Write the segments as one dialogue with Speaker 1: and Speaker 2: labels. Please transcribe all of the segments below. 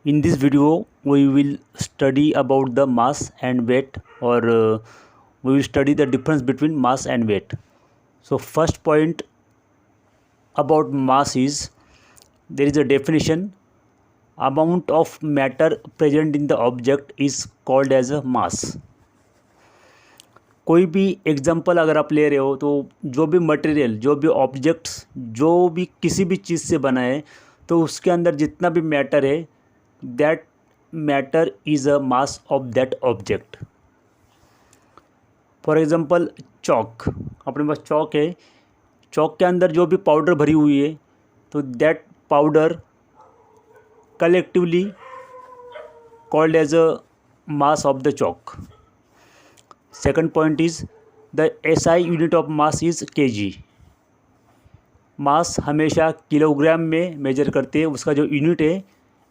Speaker 1: In this video, we will study about the mass and weight, or we will study the difference between mass and weight. So, first point about mass is there is a definition. Amount of matter present in the object is called as a mass. कोई भी example अगर आप ले रहे हो तो जो भी मटेरियल, जो भी ऑब्जेक्ट्स, जो भी किसी भी चीज़ से बना है तो उसके अंदर जितना भी मैटर है, that matter is a mass of that object. For example chalk, अपने पास चौक है, चौक के अंदर जो भी पाउडर भरी हुई है तो that powder collectively called as a mass of the chalk. Second point is the SI unit of mass is kg. मास हमेशा किलोग्राम में मेजर करते हैं, उसका जो यूनिट है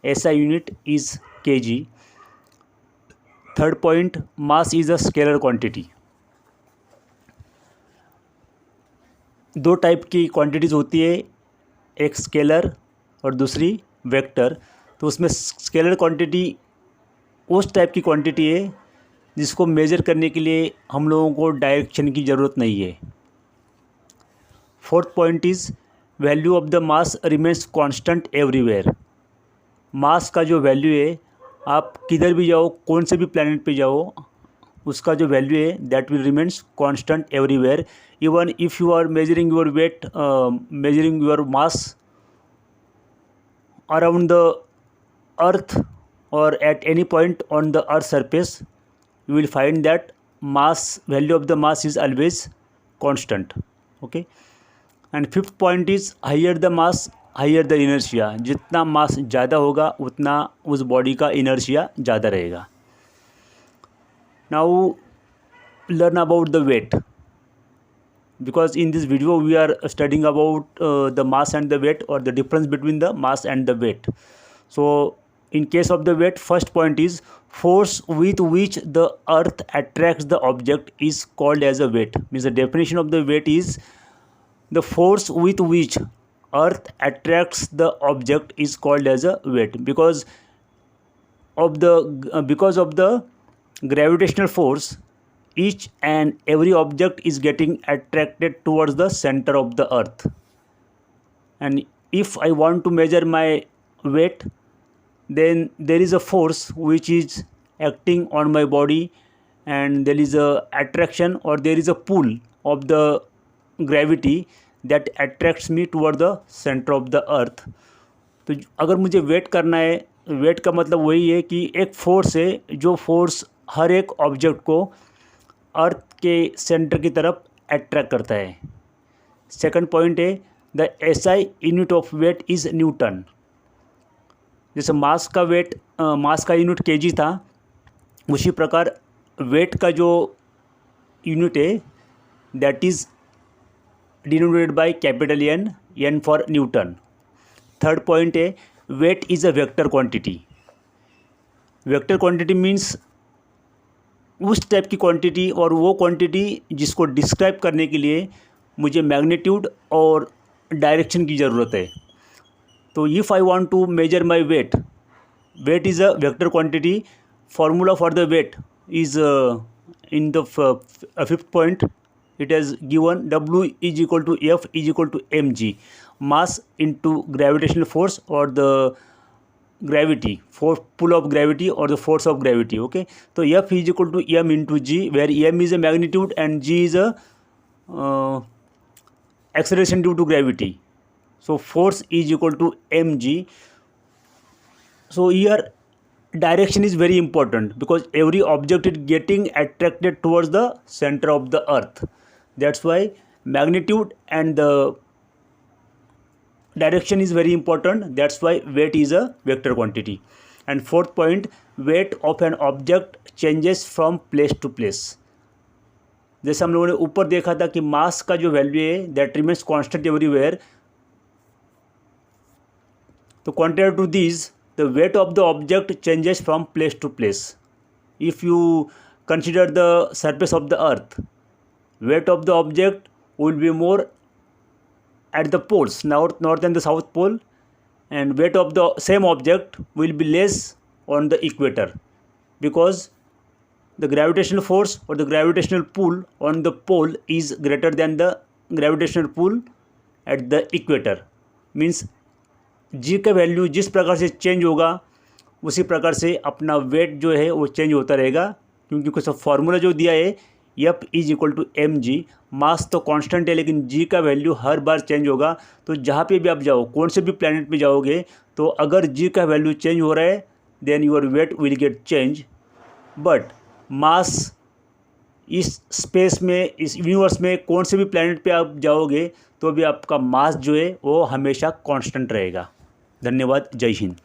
Speaker 1: SI unit is kg. Third point, mass is a scalar quantity. दो type की quantities होती है, एक स्केलर और दूसरी वेक्टर. तो उसमें स्केलर क्वांटिटी उस टाइप की क्वांटिटी है जिसको मेज़र करने के लिए हम लोगों को डायरेक्शन की ज़रूरत नहीं है. Fourth point is value of the mass remains constant everywhere. Mass का जो वैल्यू है, आप किधर भी जाओ, कौन से भी प्लैनेट पे जाओ, उसका जो वैल्यू है that will remains constant everywhere. Even if you are measuring your weight, measuring your mass around the earth or at any point on the earth surface, you will find that value of the mass is always constant. Okay. And fifth point is higher the mass, higher the inertia. जितना मास ज़्यादा होगा उतना उस body का inertia ज़्यादा रहेगा. Now learn about the weight, because in this video we are studying about the mass and the weight, or the difference between the mass and the weight. So in case of the weight, first point is force with which the earth attracts the object is called as a weight. Means the definition of the weight is the force with which earth attracts the object is called as a weight, because of the gravitational force, each and every object is getting attracted towards the center of the earth. And if I want to measure my weight, then there is a force which is acting on my body, and there is a attraction, or there is a pull of the gravity that attracts me toward the center of the earth. तो अगर मुझे wait करना है, wait का मतलब वही है कि एक फोर्स है जो फोर्स हर एक ऑब्जेक्ट को अर्थ के सेंटर की तरफ अट्रैक्ट करता है. सेकंड पॉइंट है the SI unit of weight is newton. जैसे मास का यूनिट केजी था, उसी प्रकार वेट का जो यूनिट है that is denoted by capital N for newton. Third point है weight is a vector quantity. Vector quantity means उस टाइप की क्वांटिटी, और वो क्वांटिटी जिसको डिस्क्राइब करने के लिए मुझे मैग्नीट्यूड और डायरेक्शन की ज़रूरत है. तो if I want to measure my weight is a vector quantity. Formula for the weight is in the fifth point. It has given W is equal to F is equal to mg, mass into gravitational force, or the gravity, pull of gravity or the force of gravity. Okay, so F is equal to m into g, where m is a magnitude and g is a acceleration due to gravity. So force is equal to mg. So here direction is very important, because every object is getting attracted towards the center of the earth. That's why magnitude and the direction is very important. That's why weight is a vector quantity. And fourth point, weight of an object changes from place to place. जैसे हम लोगों ने ऊपर देखा था कि मास का जो वैल्यू है दैट रिमेन्स कांस्टेंट एवरीवेयर. तो contrary to these, the weight of the object changes from place to place. If you consider the surface of the earth, weight of the object will be more at the poles, north and the south pole, and weight of the same object will be less on the equator, because the gravitational force or the gravitational pull on the pole is greater than the gravitational pull at the equator. Means g का value जिस प्रकार से change होगा उसी प्रकार से अपना wait जो है वो चेंज होता रहेगा, क्योंकि कुछ फार्मूला जो दिया है F is equal to m g. Mass तो कांस्टेंट है लेकिन जी का वैल्यू हर बार चेंज होगा। तो जहाँ पे भी आप जाओ, कौन से भी प्लैनेट पे जाओगे, तो अगर जी का वैल्यू चेंज हो रहा है then your weight will get change. But mass इस स्पेस में, इस यूनिवर्स में कौन से भी प्लैनेट पे आप जाओगे तो भी आपका मास जो है वो हमेशा कांस्टेंट रहेगा। धन्यवाद। जय हिंद।